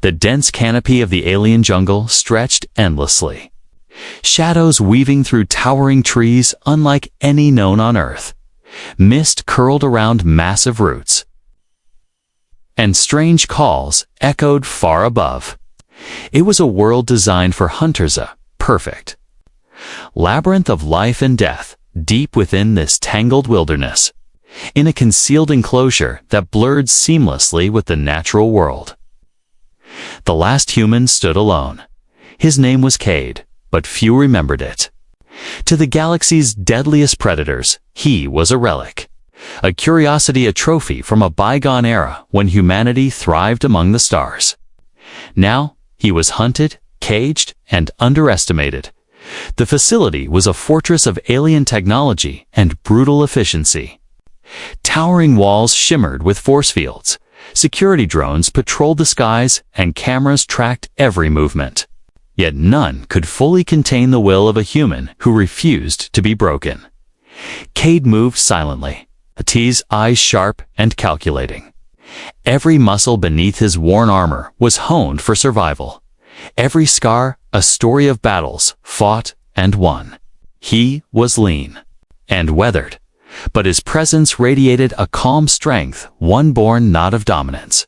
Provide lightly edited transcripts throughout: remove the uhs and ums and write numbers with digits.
The dense canopy of the alien jungle stretched endlessly, shadows weaving through towering trees unlike any known on Earth. Mist curled around massive roots, and strange calls echoed far above. It was a world designed for hunters, a perfect labyrinth of life and death deep within this tangled wilderness, in a concealed enclosure that blurred seamlessly with the natural world. The last human stood alone. His name was Cade, but few remembered it. To the galaxy's deadliest predators, he was a relic, a curiosity, a trophy from a bygone era when humanity thrived among the stars. Now, he was hunted, caged, and underestimated. The facility was a fortress of alien technology and brutal efficiency. Towering walls shimmered with force fields, security drones patrolled the skies, and cameras tracked every movement. Yet none could fully contain the will of a human who refused to be broken. Cade moved silently, his eyes sharp and calculating. Every muscle beneath his worn armor was honed for survival. Every scar, a story of battles fought and won. He was lean and weathered, but his presence radiated a calm strength, one born not of dominance,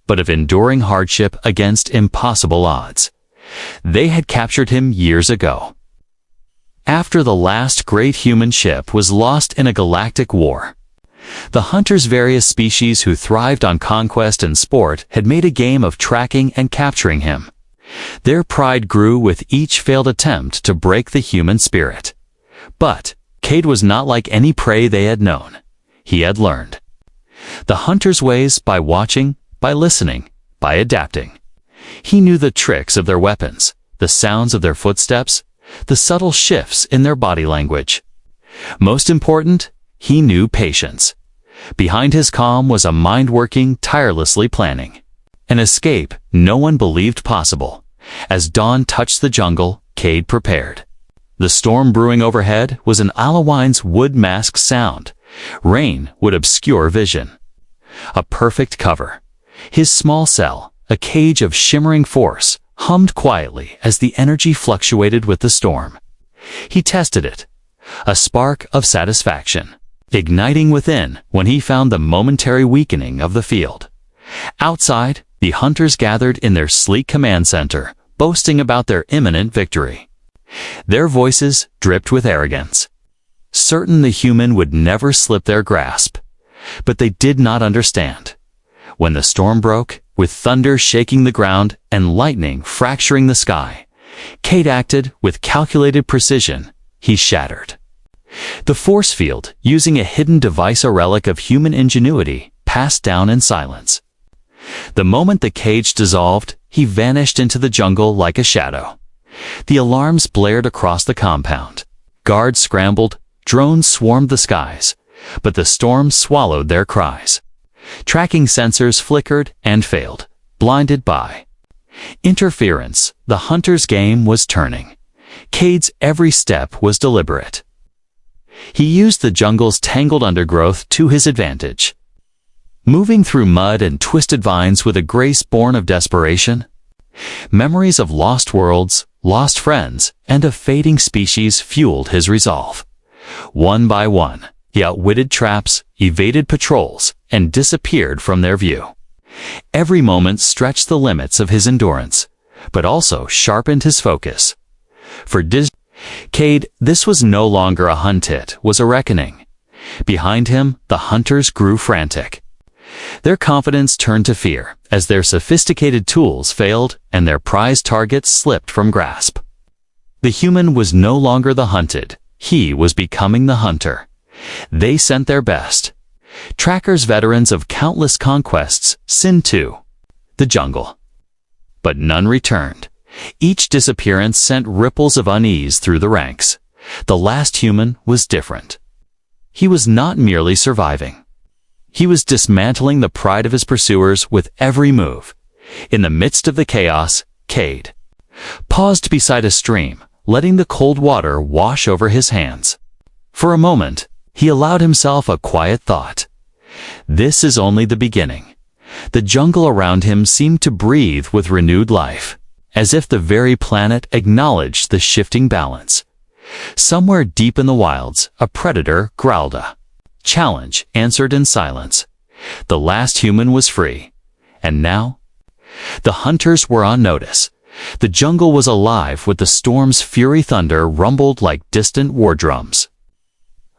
but of enduring hardship against impossible odds. They had captured him years ago, after the last great human ship was lost in a galactic war. The hunters' various species who thrived on conquest and sport had made a game of tracking and capturing him. Their pride grew with each failed attempt to break the human spirit. But Cade was not like any prey they had known. He had learned the hunters' ways by watching, by listening, by adapting. He knew the tricks of their weapons, the sounds of their footsteps, the subtle shifts in their body language. Most important, he knew patience. Behind his calm was a mind working tirelessly, planning an escape no one believed possible. As dawn touched the jungle, Cade prepared. The storm brewing overhead was an Alawine's wood mask sound. Rain would obscure vision. A perfect cover. His small cell, a cage of shimmering force, hummed quietly as the energy fluctuated with the storm. He tested it, a spark of satisfaction igniting within when he found the momentary weakening of the field. Outside, the hunters gathered in their sleek command center, boasting about their imminent victory. Their voices dripped with arrogance, certain the human would never slip their grasp. But they did not understand. When the storm broke, with thunder shaking the ground and lightning fracturing the sky, Cade acted with calculated precision. He shattered the force field, using a hidden device, a relic of human ingenuity, passed down in silence. The moment the cage dissolved, he vanished into the jungle like a shadow. The alarms blared across the compound. Guards scrambled, drones swarmed the skies, but the storm swallowed their cries. Tracking sensors flickered and failed, blinded by interference. The hunter's game was turning. Cade's every step was deliberate. He used the jungle's tangled undergrowth to his advantage, moving through mud and twisted vines with a grace born of desperation. Memories of lost worlds, lost friends, and a fading species fueled his resolve. One by one, he outwitted traps, evaded patrols, and disappeared from their view. Every moment stretched the limits of his endurance, but also sharpened his focus. For Cade, this was no longer a hunt, it was a reckoning. Behind him, the hunters grew frantic. Their confidence turned to fear as their sophisticated tools failed and their prized targets slipped from grasp. The human was no longer the hunted. He was becoming the hunter. They sent their best. Trackers, veterans of countless conquests, sinned to the jungle. But none returned. Each disappearance sent ripples of unease through the ranks. The last human was different. He was not merely surviving. He was dismantling the pride of his pursuers with every move. In the midst of the chaos, Cade paused beside a stream, letting the cold water wash over his hands. For a moment, he allowed himself a quiet thought. This is only the beginning. The jungle around him seemed to breathe with renewed life, as if the very planet acknowledged the shifting balance. Somewhere deep in the wilds, a predator growled a challenge answered in silence. The last human was free. And now? The hunters were on notice. The jungle was alive with the storm's fury. Thunder rumbled like distant war drums.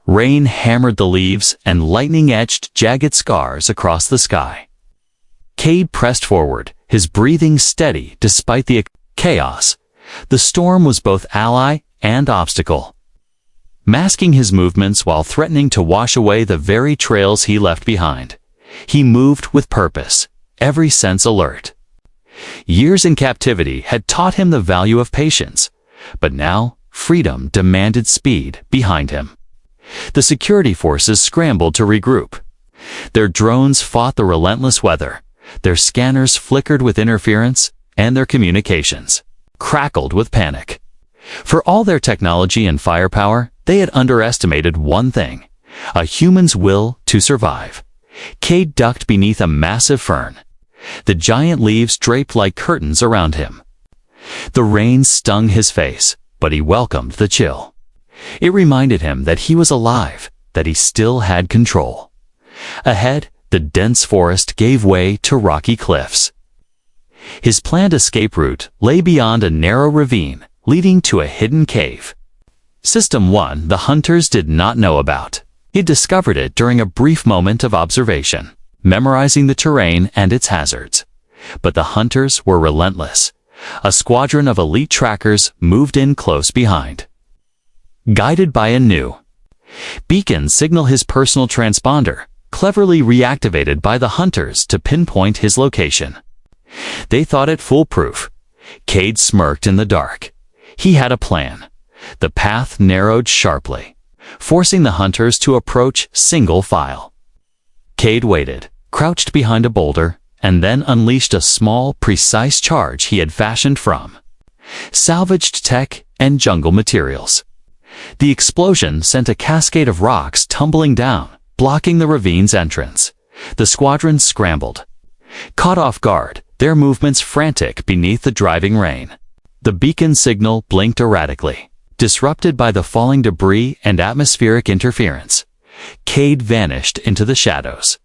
Rain hammered the leaves and lightning etched jagged scars across the sky. Cade pressed forward, his breathing steady despite the chaos. The storm was both ally and obstacle, masking his movements while threatening to wash away the very trails he left behind. He moved with purpose, every sense alert. Years in captivity had taught him the value of patience, but now freedom demanded speed behind him. The security forces scrambled to regroup. Their drones fought the relentless weather, their scanners flickered with interference, and their communications crackled with panic. For all their technology and firepower, they had underestimated one thing: a human's will to survive. Cade ducked beneath a massive fern. The giant leaves draped like curtains around him. The rain stung his face, but he welcomed the chill. It reminded him that he was alive, that he still had control. Ahead, the dense forest gave way to rocky cliffs. His planned escape route lay beyond a narrow ravine leading to a hidden cave. System 1 the hunters did not know about. He discovered it during a brief moment of observation, memorizing the terrain and its hazards. But the hunters were relentless. A squadron of elite trackers moved in close behind. Guided by a new beacon signal, his personal transponder, cleverly reactivated by the hunters to pinpoint his location. They thought it foolproof. Cade smirked in the dark. He had a plan. The path narrowed sharply, forcing the hunters to approach single file. Cade waited, crouched behind a boulder, and then unleashed a small, precise charge he had fashioned from salvaged tech and jungle materials. The explosion sent a cascade of rocks tumbling down, blocking the ravine's entrance. The squadron scrambled. Caught off guard, their movements frantic beneath the driving rain. The beacon signal blinked erratically, disrupted by the falling debris and atmospheric interference. Cade vanished into the shadows.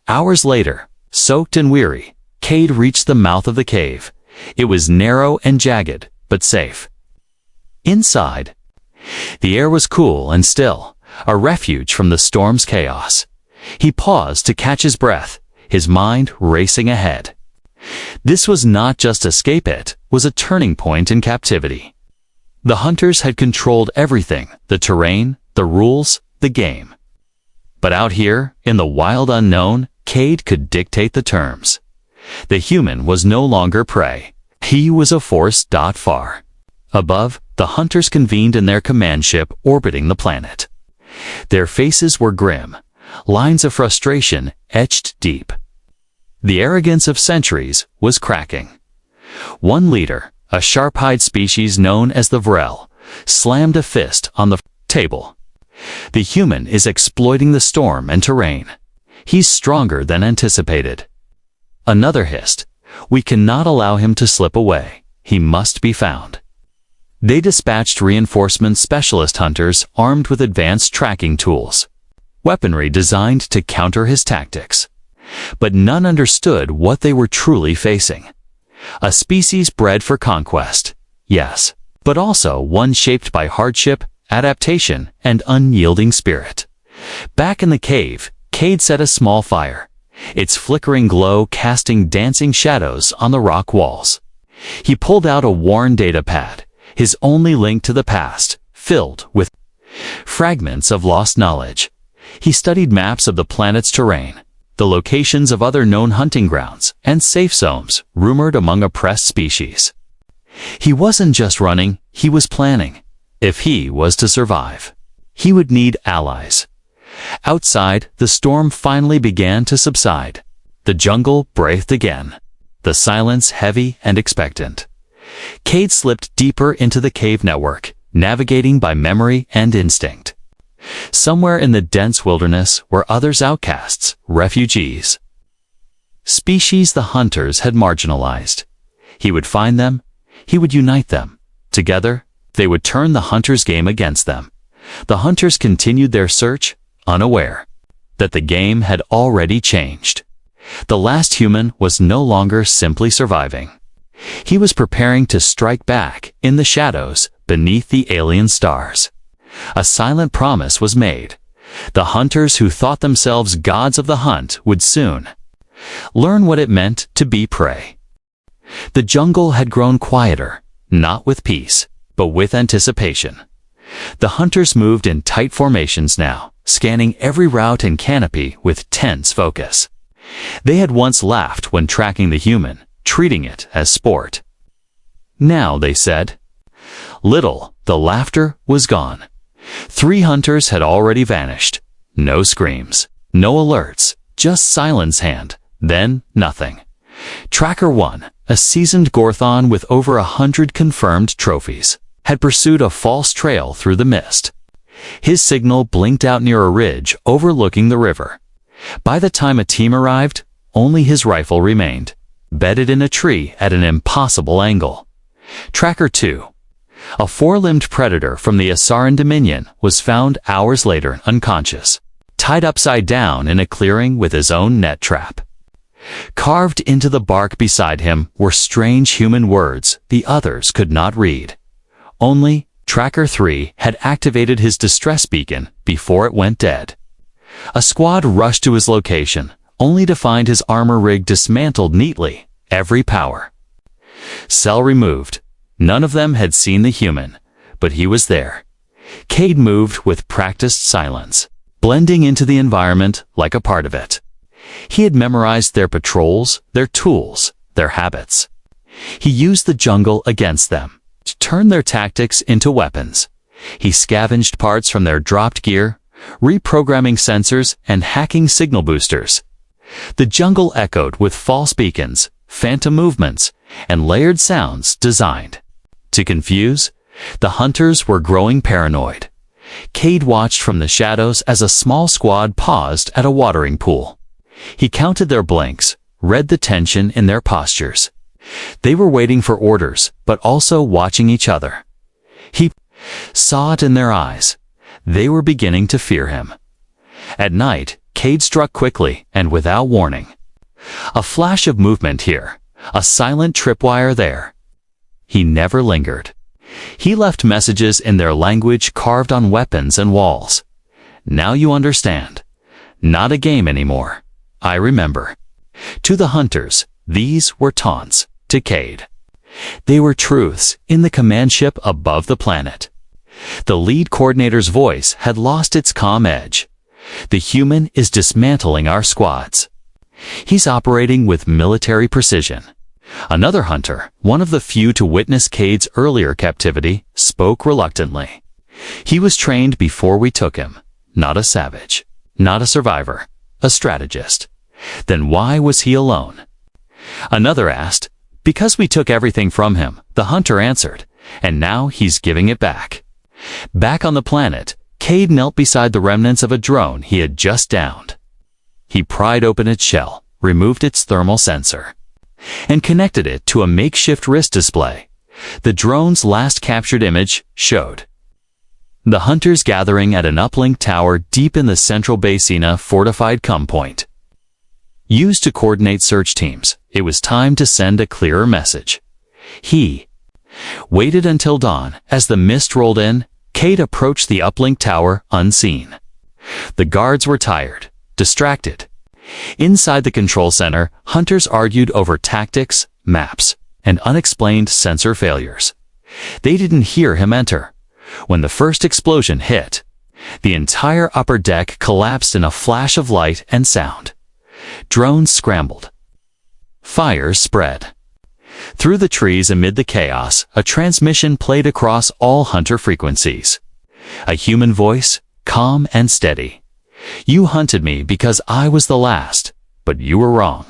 Hours later, soaked and weary, Cade reached the mouth of the cave. It was narrow and jagged, but safe. Inside, the air was cool and still, a refuge from the storm's chaos. He paused to catch his breath, his mind racing ahead. This was not just escape, it was a turning point in captivity. The hunters had controlled everything: the terrain, the rules, the game. But out here, in the wild unknown, Cade could dictate the terms. The human was no longer prey. He was a force. Far above, the hunters convened in their command ship orbiting the planet. Their faces were grim, lines of frustration etched deep. The arrogance of centuries was cracking. One leader, a sharp-hide species known as the Vrel, slammed a fist on the table. The human is exploiting the storm and terrain. He's stronger than anticipated. Another hissed, "We cannot allow him to slip away. He must be found." They dispatched reinforcement specialist hunters armed with advanced tracking tools, weaponry designed to counter his tactics. But none understood what they were truly facing. A species bred for conquest, yes, but also one shaped by hardship, adaptation, and unyielding spirit. Back in the cave, Cade set a small fire, its flickering glow casting dancing shadows on the rock walls. He pulled out a worn data pad, his only link to the past, filled with fragments of lost knowledge. He studied maps of the planet's terrain, the locations of other known hunting grounds, and safe zones rumored among oppressed species. He wasn't just running, he was planning. If he was to survive, he would need allies. Outside, the storm finally began to subside. The jungle breathed again, the silence heavy and expectant. Cade slipped deeper into the cave network, navigating by memory and instinct. Somewhere in the dense wilderness were others, outcasts, refugees. species the hunters had marginalized. He would find them, he would unite them. Together, they would turn the hunters' game against them. The hunters continued their search, unaware that the game had already changed. The last human was no longer simply surviving. He was preparing to strike back in the shadows beneath the alien stars. A silent promise was made. The hunters who thought themselves gods of the hunt would soon learn what it meant to be prey. The jungle had grown quieter, not with peace, but with anticipation. The hunters moved in tight formations now, scanning every route and canopy with tense focus. They had once laughed when tracking the human, treating it as sport. Now, they said, little, the laughter was gone. 3 hunters had already vanished. No screams, no alerts, just silence hand, then nothing. Tracker 1, a seasoned Gorthon with over 100 confirmed trophies, had pursued a false trail through the mist. His signal blinked out near a ridge overlooking the river. By the time a team arrived, only his rifle remained, bedded in a tree at an impossible angle. Tracker 2, a 4-limbed predator from the Asaran Dominion, was found hours later unconscious, tied upside down in a clearing with his own net trap. Carved into the bark beside him were strange human words the others could not read. Only Tracker 3 had activated his distress beacon before it went dead. A squad rushed to his location, only to find his armor rig dismantled neatly, every power cell removed. None of them had seen the human, but he was there. Cade moved with practiced silence, blending into the environment like a part of it. He had memorized their patrols, their tools, their habits. He used the jungle against them, to turn their tactics into weapons. He scavenged parts from their dropped gear, reprogramming sensors and hacking signal boosters. The jungle echoed with false beacons, phantom movements, and layered sounds designed to confuse. The hunters were growing paranoid. Cade watched from the shadows as a small squad paused at a watering pool. He counted their blinks, read the tension in their postures. They were waiting for orders, but also watching each other. He saw it in their eyes. They were beginning to fear him. At night, Cade struck quickly and without warning. A flash of movement here, a silent tripwire there. He never lingered. He left messages in their language carved on weapons and walls. Now you understand. Not a game anymore. I remember. To the hunters, these were taunts. To Cade, they were truths in the command ship above the planet. The lead coordinator's voice had lost its calm edge. The human is dismantling our squads. He's operating with military precision. Another hunter, one of the few to witness Cade's earlier captivity, spoke reluctantly. He was trained before we took him. Not a savage. Not a survivor. A strategist. Then why was he alone? Another asked. Because we took everything from him, the hunter answered, and now he's giving it back. Back on the planet, Cade knelt beside the remnants of a drone he had just downed. He pried open its shell, removed its thermal sensor, and connected it to a makeshift wrist display. The drone's last captured image showed the hunters gathering at an uplink tower deep in the central Basina fortified come point. Used to coordinate search teams, it was time to send a clearer message. He waited until dawn. As the mist rolled in, Cade approached the uplink tower unseen. The guards were tired, distracted. Inside the control center, hunters argued over tactics, maps, and unexplained sensor failures. They didn't hear him enter. When the first explosion hit, the entire upper deck collapsed in a flash of light and sound. Drones scrambled. Fires spread. Through the trees amid the chaos, a transmission played across all hunter frequencies. A human voice, calm and steady. You hunted me because I was the last, but you were wrong.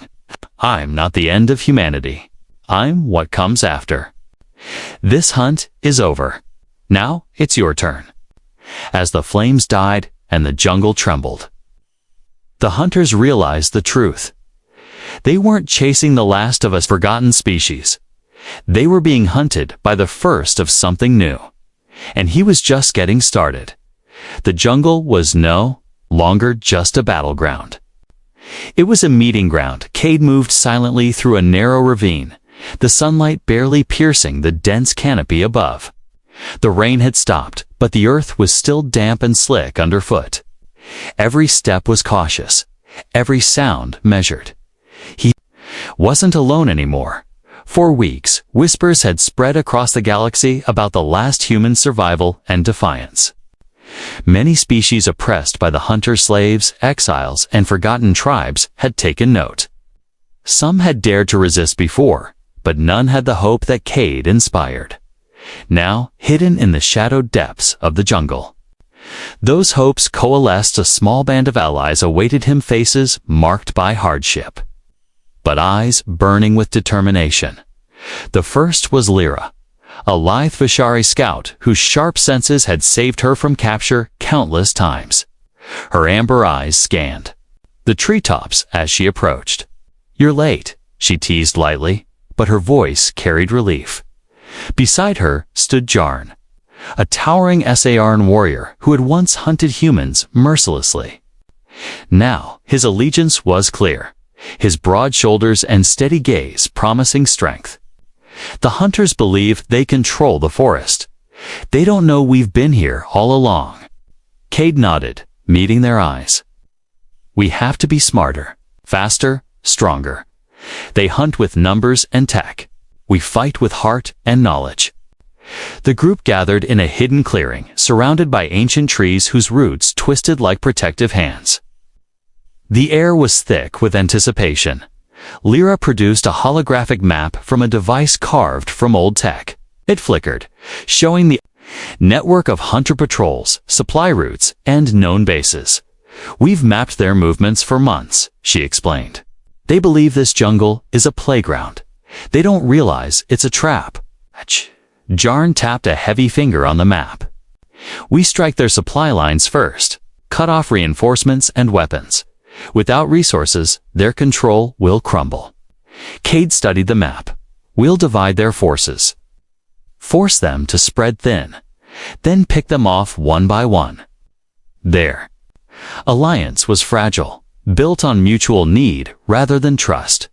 I'm not the end of humanity. I'm what comes after. This hunt is over. Now it's your turn. As the flames died and the jungle trembled, the hunters realized the truth. They weren't chasing the last of a forgotten species. They were being hunted by the first of something new. And he was just getting started. The jungle was no longer just a battleground. It was a meeting ground. Cade moved silently through a narrow ravine, the sunlight barely piercing the dense canopy above. The rain had stopped, but the earth was still damp and slick underfoot. Every step was cautious, every sound measured. He wasn't alone anymore. For weeks, whispers had spread across the galaxy about the last human survival and defiance. Many species oppressed by the hunter-slaves, exiles, and forgotten tribes had taken note. Some had dared to resist before, but none had the hope that Cade inspired. Now, hidden in the shadowed depths of the jungle, those hopes coalesced. A small band of allies awaited him, faces marked by hardship, but eyes burning with determination. The first was Lyra, a lithe Vishari scout whose sharp senses had saved her from capture countless times. Her amber eyes scanned the treetops as she approached. "You're late," she teased lightly, but her voice carried relief. Beside her stood Jarn, a towering Sarn warrior who had once hunted humans mercilessly. Now, his allegiance was clear, his broad shoulders and steady gaze promising strength. "The hunters believe they control the forest. They don't know we've been here all along." Cade nodded, meeting their eyes. "We have to be smarter, faster, stronger. They hunt with numbers and tech. We fight with heart and knowledge." The group gathered in a hidden clearing, surrounded by ancient trees whose roots twisted like protective hands. The air was thick with anticipation. Lyra produced a holographic map from a device carved from old tech. It flickered, showing the network of hunter patrols, supply routes, and known bases. "We've mapped their movements for months," she explained. "They believe this jungle is a playground. They don't realize it's a trap." Jarn tapped a heavy finger on the map. "We strike their supply lines first, cut off reinforcements and weapons. Without resources, their control will crumble." Cade studied the map. "We'll divide their forces, force them to spread thin, then pick them off one by one." Their alliance was fragile, built on mutual need rather than trust.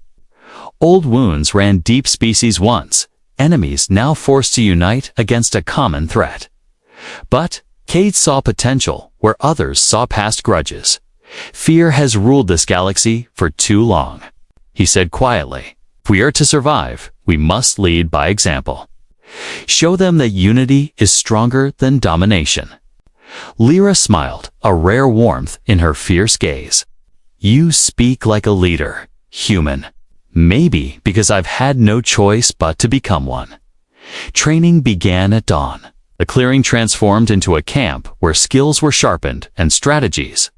Old wounds ran deep. Species once enemies, now forced to unite against a common threat. But Cade saw potential where others saw past grudges. "Fear has ruled this galaxy for too long," he said quietly. "If we are to survive, we must lead by example. Show them that unity is stronger than domination." Lyra smiled, a rare warmth in her fierce gaze. "You speak like a leader, human. Maybe because I've had no choice but to become one." Training began at dawn. The clearing transformed into a camp where skills were sharpened and strategies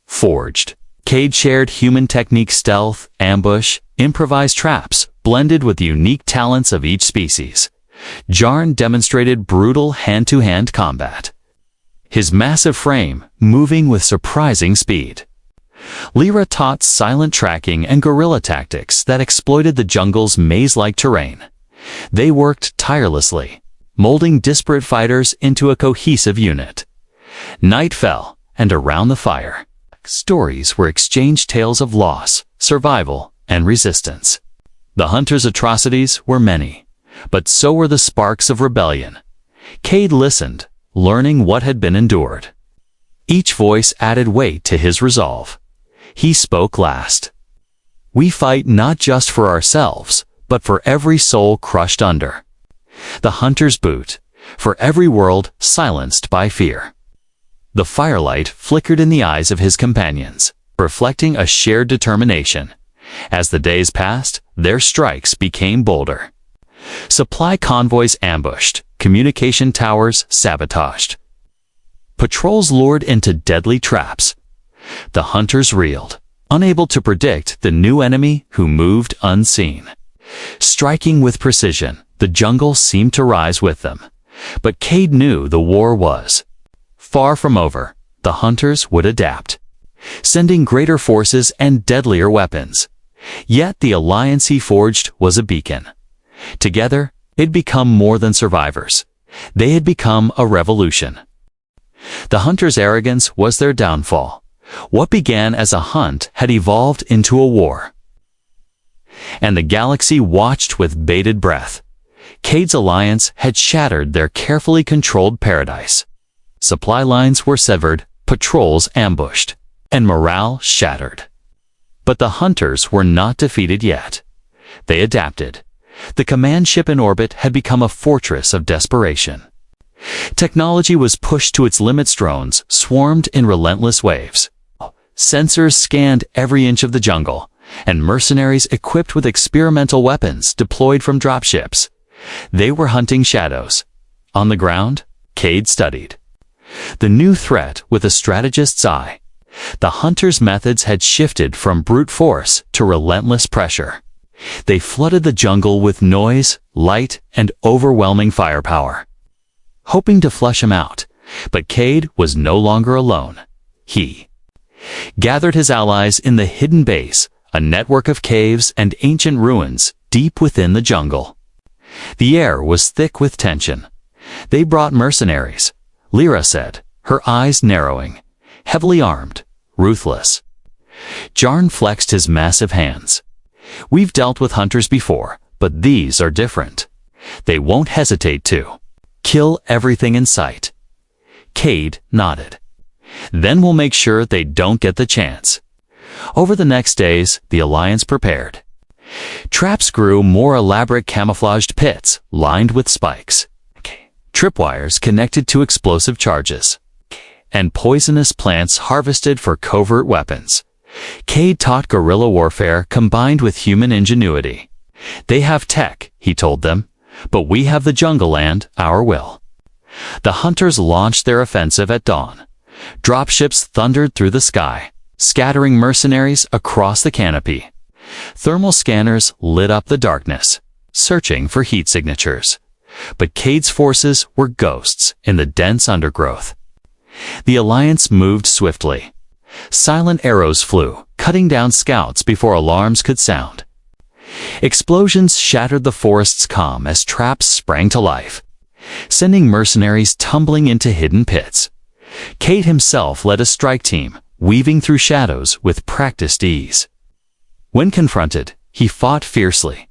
forged. Cade shared human technique, stealth, ambush, improvised traps, blended with the unique talents of each species. Jarn demonstrated brutal hand-to-hand combat, his massive frame moving with surprising speed. Lyra taught silent tracking and guerrilla tactics that exploited the jungle's maze-like terrain. They worked tirelessly, molding disparate fighters into a cohesive unit. Night fell, and around the fire, stories were exchanged, tales of loss, survival, and resistance. The hunters' atrocities were many, but so were the sparks of rebellion. Cade listened, learning what had been endured. Each voice added weight to his resolve. He spoke last. "We fight not just for ourselves, but for every soul crushed under the hunter's boot, for every world silenced by fear." The firelight flickered in the eyes of his companions, reflecting a shared determination. As the days passed, their strikes became bolder. Supply convoys ambushed, communication towers sabotaged. Patrols lured into deadly traps. The hunters reeled, unable to predict the new enemy who moved unseen. Striking with precision, the jungle seemed to rise with them. But Cade knew the war was far from over. The hunters would adapt, sending greater forces and deadlier weapons. Yet the alliance he forged was a beacon. Together, they'd become more than survivors. They had become a revolution. The hunters' arrogance was their downfall. What began as a hunt had evolved into a war. And the galaxy watched with bated breath. Cade's alliance had shattered their carefully controlled paradise. Supply lines were severed, patrols ambushed, and morale shattered. But the hunters were not defeated yet. They adapted. The command ship in orbit had become a fortress of desperation. Technology was pushed to its limits. Drones swarmed in relentless waves. Sensors scanned every inch of the jungle, and mercenaries equipped with experimental weapons deployed from dropships. They were hunting shadows. On the ground, Cade studied. The new threat with a strategist's eye. The hunters' methods had shifted from brute force to relentless pressure. They flooded the jungle with noise, light, and overwhelming firepower, hoping to flush him out. But Cade was no longer alone. He gathered his allies in the hidden base, a network of caves and ancient ruins deep within the jungle. The air was thick with tension. They brought mercenaries, Lyra said, her eyes narrowing, heavily armed, ruthless. Jarn flexed his massive hands. We've dealt with hunters before, but these are different. They won't hesitate to kill everything in sight. Cade nodded. Then we'll make sure they don't get the chance. Over the next days, the Alliance prepared. Traps grew, more elaborate camouflaged pits lined with spikes, tripwires connected to explosive charges, and poisonous plants harvested for covert weapons. Cade taught guerrilla warfare combined with human ingenuity. They have tech, he told them, but we have the jungle and our will. The hunters launched their offensive at dawn. Dropships thundered through the sky, scattering mercenaries across the canopy. Thermal scanners lit up the darkness, searching for heat signatures. But Cade's forces were ghosts in the dense undergrowth. The Alliance moved swiftly. Silent arrows flew, cutting down scouts before alarms could sound. Explosions shattered the forest's calm as traps sprang to life, sending mercenaries tumbling into hidden pits. Cade himself led a strike team, weaving through shadows with practiced ease. When confronted, he fought fiercely,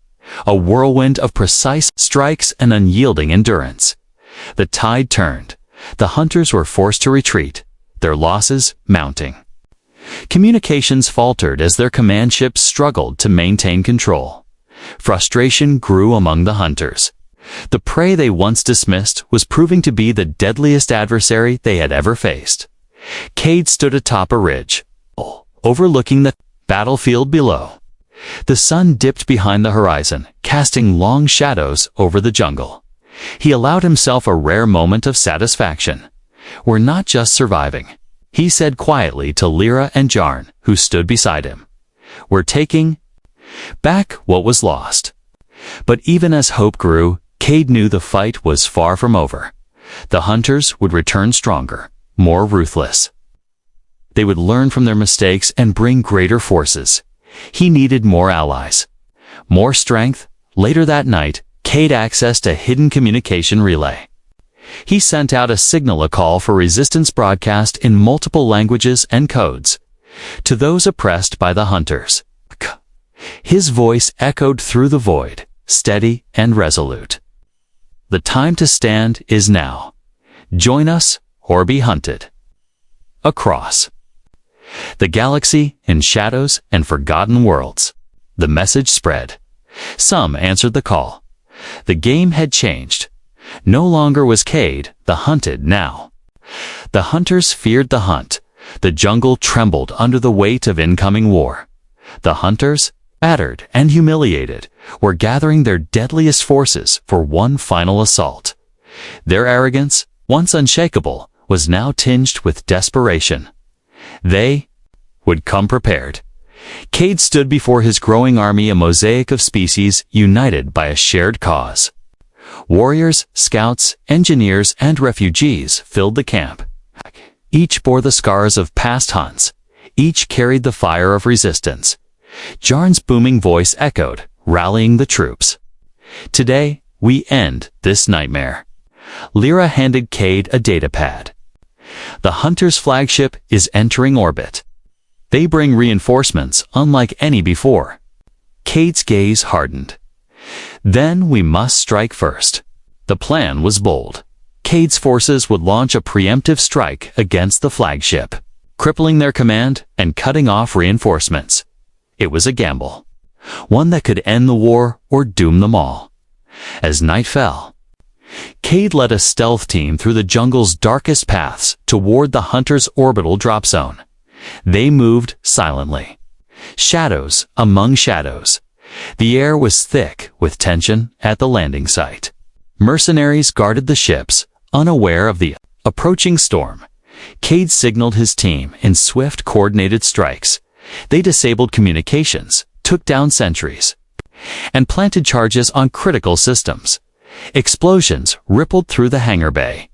a whirlwind of precise strikes and unyielding endurance. The tide turned. The hunters were forced to retreat, their losses mounting. Communications faltered as their command ships struggled to maintain control. Frustration grew among the hunters. The prey they once dismissed was proving to be the deadliest adversary they had ever faced. Cade stood atop a ridge, overlooking the battlefield below. The sun dipped behind the horizon, casting long shadows over the jungle. He allowed himself a rare moment of satisfaction. We're not just surviving, he said quietly to Lyra and Jarn, who stood beside him. We're taking back what was lost. But even as hope grew, Cade knew the fight was far from over. The hunters would return stronger, more ruthless. They would learn from their mistakes and bring greater forces. He needed more allies, more strength. Later that night, Cade accessed a hidden communication relay. He sent out a call for resistance broadcast in multiple languages and codes to those oppressed by the hunters. His voice echoed through the void, steady and resolute. The time to stand is now. Join us or be hunted. Across the galaxy, in shadows and forgotten worlds, the message spread. Some answered the call. The game had changed. No longer was Cade the hunted now. The hunters feared the hunt. The jungle trembled under the weight of incoming war. The hunters, battered and humiliated, were gathering their deadliest forces for one final assault. Their arrogance, once unshakable, was now tinged with desperation. They would come prepared. Cade stood before his growing army, a mosaic of species united by a shared cause. Warriors, scouts, engineers, and refugees filled the camp. Each bore the scars of past hunts. Each carried the fire of resistance. Jarn's booming voice echoed, rallying the troops. Today, we end this nightmare. Lyra handed Cade a datapad. The Hunter's flagship is entering orbit. They bring reinforcements unlike any before. Cade's gaze hardened. Then we must strike first. The plan was bold. Cade's forces would launch a preemptive strike against the flagship, crippling their command and cutting off reinforcements. It was a gamble, one that could end the war or doom them all. As night fell, Cade led a stealth team through the jungle's darkest paths toward the Hunter's orbital drop zone. They moved silently. Shadows among shadows. The air was thick with tension at the landing site. Mercenaries guarded the ships, unaware of the approaching storm. Cade signaled his team in swift, coordinated strikes. They disabled communications, took down sentries, and planted charges on critical systems. Explosions rippled through the hangar bay.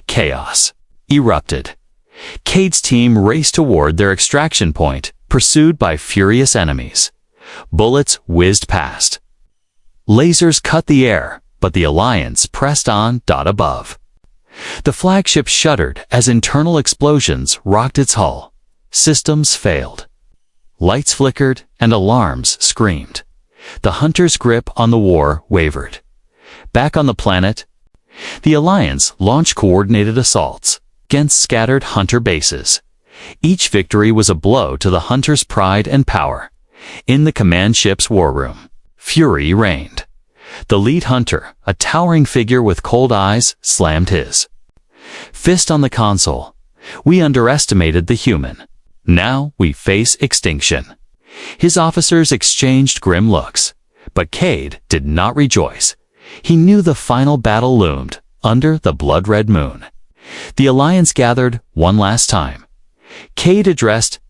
Chaos erupted. Cade's team raced toward their extraction point, pursued by furious enemies. Bullets whizzed past. Lasers cut the air, but the Alliance pressed on above. The flagship shuddered as internal explosions rocked its hull. Systems failed. Lights flickered and alarms screamed. The Hunter's grip on the war wavered. Back on the planet, the Alliance launched coordinated assaults against scattered Hunter bases. Each victory was a blow to the Hunter's pride and power. In the command ship's war room, fury reigned. The lead Hunter, a towering figure with cold eyes, slammed his fist on the console. We underestimated the human. Now we face extinction. His officers exchanged grim looks, but Cade did not rejoice. He knew the final battle loomed under the blood-red moon. The Alliance gathered one last time. Cade addressed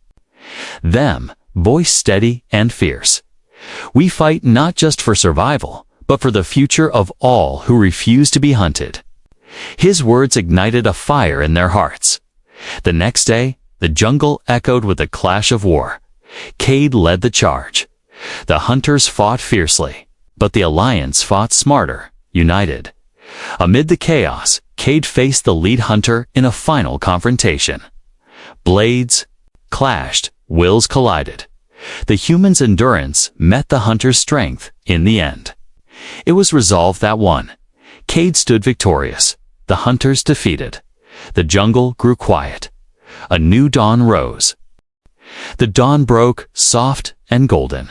them, voice steady and fierce. We fight not just for survival, but for the future of all who refuse to be hunted. His words ignited a fire in their hearts. The next day, the jungle echoed with the clash of war. Cade led the charge. The Hunters fought fiercely, but the Alliance fought smarter, united. Amid the chaos, Cade faced the lead Hunter in a final confrontation. Blades clashed, wills collided. The human's endurance met the Hunter's strength in the end. It was resolved that one. Cade stood victorious. The Hunters defeated. The jungle grew quiet. A new dawn rose. The dawn broke, soft and golden,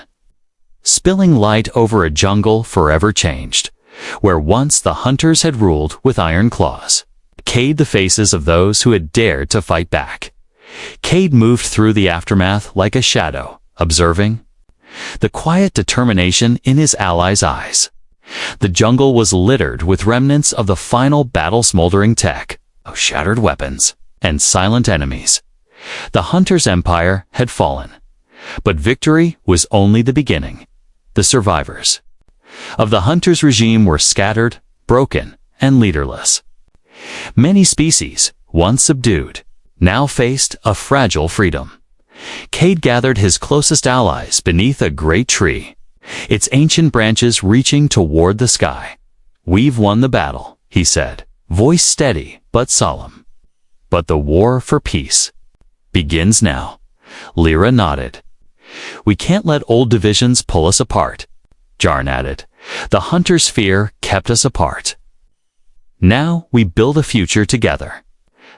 spilling light over a jungle forever changed, where once the Hunters had ruled with iron claws. Cade the faces of those who had dared to fight back. Cade moved through the aftermath like a shadow, observing the quiet determination in his allies' eyes. The jungle was littered with remnants of the final battle smoldering tech, of shattered weapons, and silent enemies. The Hunter's empire had fallen, but victory was only the beginning. The survivors of the Hunter's regime were scattered, broken, and leaderless. Many species, once subdued, now faced a fragile freedom. Cade gathered his closest allies beneath a great tree, its ancient branches reaching toward the sky. "We've won the battle," he said, voice steady but solemn. "But the war for peace begins now." Lyra nodded. "We can't let old divisions pull us apart," Jarn added. "The Hunter's fear kept us apart. Now we build a future together."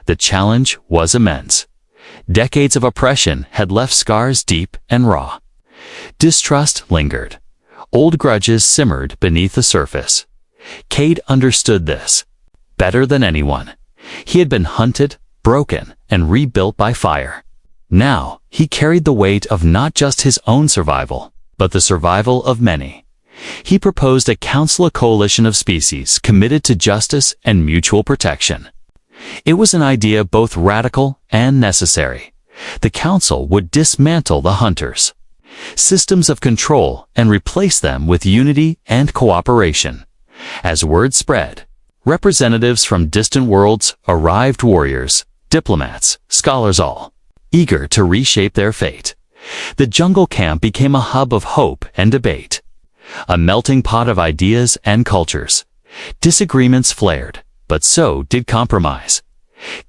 The challenge was immense. Decades of oppression had left scars deep and raw. Distrust lingered. Old grudges simmered beneath the surface. Cade understood this better than anyone. He had been hunted, broken, and rebuilt by fire. Now, he carried the weight of not just his own survival, but the survival of many. He proposed a coalition of species committed to justice and mutual protection. It was an idea both radical and necessary. The council would dismantle the Hunters' systems of control and replace them with unity and cooperation. As word spread, representatives from distant worlds arrived, warriors, diplomats, scholars, all eager to reshape their fate. The jungle camp became a hub of hope and debate, a melting pot of ideas and cultures. Disagreements flared, but so did compromise.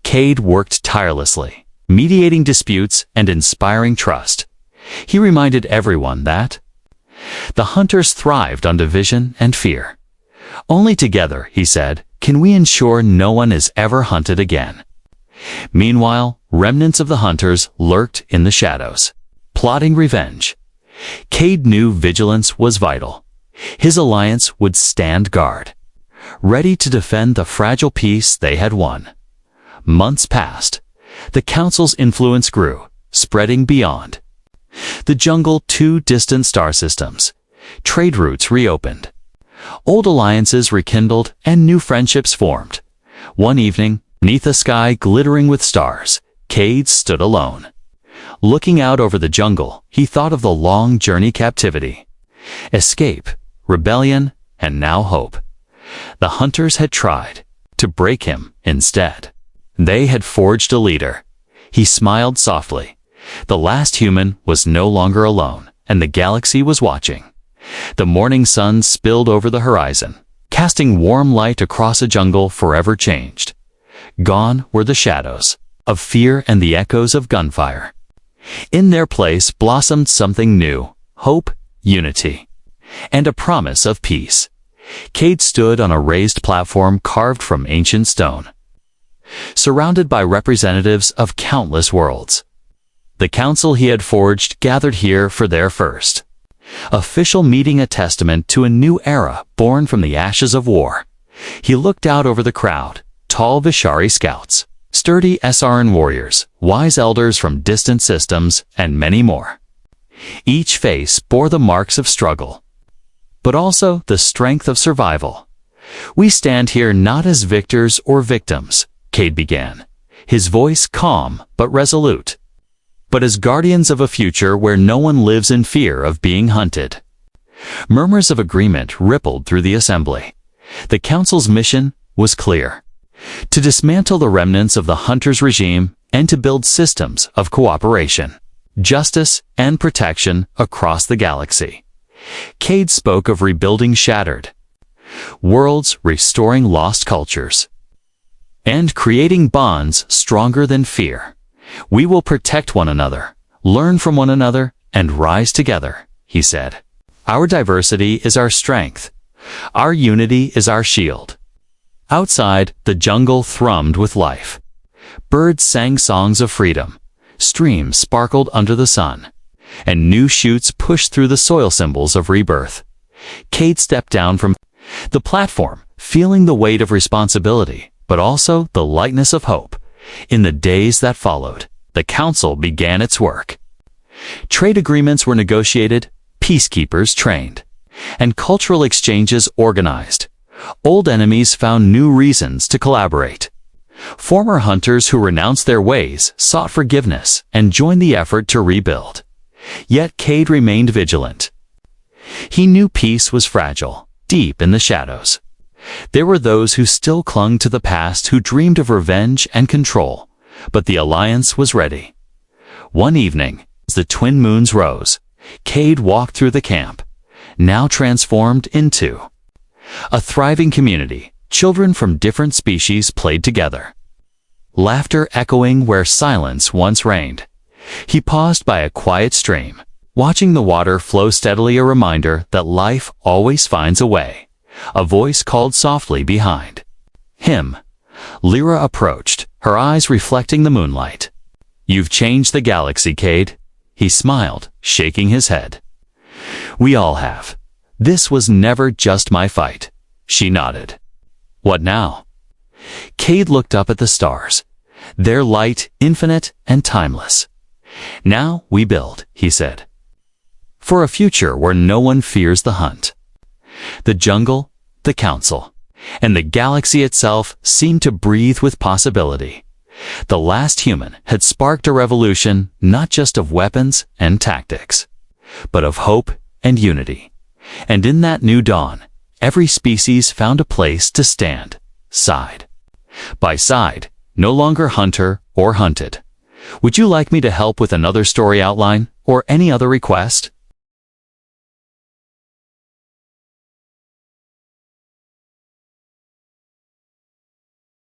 Cade worked tirelessly, mediating disputes and inspiring trust. He reminded everyone that the hunters thrived on division and fear. Only together, he said, can we ensure no one is ever hunted again. Meanwhile, remnants of the hunters lurked in the shadows, plotting revenge. Cade knew vigilance was vital. His alliance would stand guard, ready to defend the fragile peace they had won. Months passed. The council's influence grew, spreading beyond the jungle to distant star systems. Trade routes reopened. Old alliances rekindled and new friendships formed. One evening, beneath a sky glittering with stars, Cade stood alone. Looking out over the jungle, he thought of the long journey captivity, escape, rebellion, and now hope. The hunters had tried to break him instead. They had forged a leader. He smiled softly. The last human was no longer alone, and the galaxy was watching. The morning sun spilled over the horizon, casting warm light across a jungle forever changed. Gone were the shadows of fear and the echoes of gunfire. In their place blossomed something new, hope, unity, and a promise of peace. Cade stood on a raised platform carved from ancient stone, surrounded by representatives of countless worlds. The council he had forged gathered here for their first official meeting, a testament to a new era born from the ashes of war. He looked out over the crowd, tall Vishari scouts, sturdy SRN warriors, wise elders from distant systems, and many more. Each face bore the marks of struggle, but also the strength of survival. We stand here not as victors or victims, Cade began, his voice calm but resolute, but as guardians of a future where no one lives in fear of being hunted. Murmurs of agreement rippled through the assembly. The council's mission was clear: to dismantle the remnants of the hunters' regime and to build systems of cooperation, justice, and protection across the galaxy. Cade spoke of rebuilding shattered worlds, restoring lost cultures, and creating bonds stronger than fear. We will protect one another, learn from one another, and rise together, he said. Our diversity is our strength. Our unity is our shield. Outside, the jungle thrummed with life. Birds sang songs of freedom. Streams sparkled under the sun, and new shoots pushed through the soil, symbols of rebirth. Cade stepped down from the platform, feeling the weight of responsibility, but also the lightness of hope. In the days that followed, the council began its work. Trade agreements were negotiated, peacekeepers trained, and cultural exchanges organized. Old enemies found new reasons to collaborate. Former hunters who renounced their ways sought forgiveness and joined the effort to rebuild. Yet Cade remained vigilant. He knew peace was fragile, deep in the shadows. There were those who still clung to the past, who dreamed of revenge and control, but the alliance was ready. One evening, as the twin moons rose, Cade walked through the camp, now transformed into a thriving community. Children from different species played together, laughter echoing where silence once reigned. He paused by a quiet stream, watching the water flow steadily, a reminder that life always finds a way. A voice called softly behind him. Lyra approached, her eyes reflecting the moonlight. "You've changed the galaxy, Cade." He smiled, shaking his head. "We all have. This was never just my fight." She nodded. "What now?" Cade looked up at the stars, their light infinite and timeless. "Now we build," he said, "for a future where no one fears the hunt." The jungle, the council, and the galaxy itself seemed to breathe with possibility. The last human had sparked a revolution, not just of weapons and tactics, but of hope and unity. And in that new dawn, every species found a place to stand, side by side, no longer hunter or hunted, Would you like me to help with another story outline or any other request?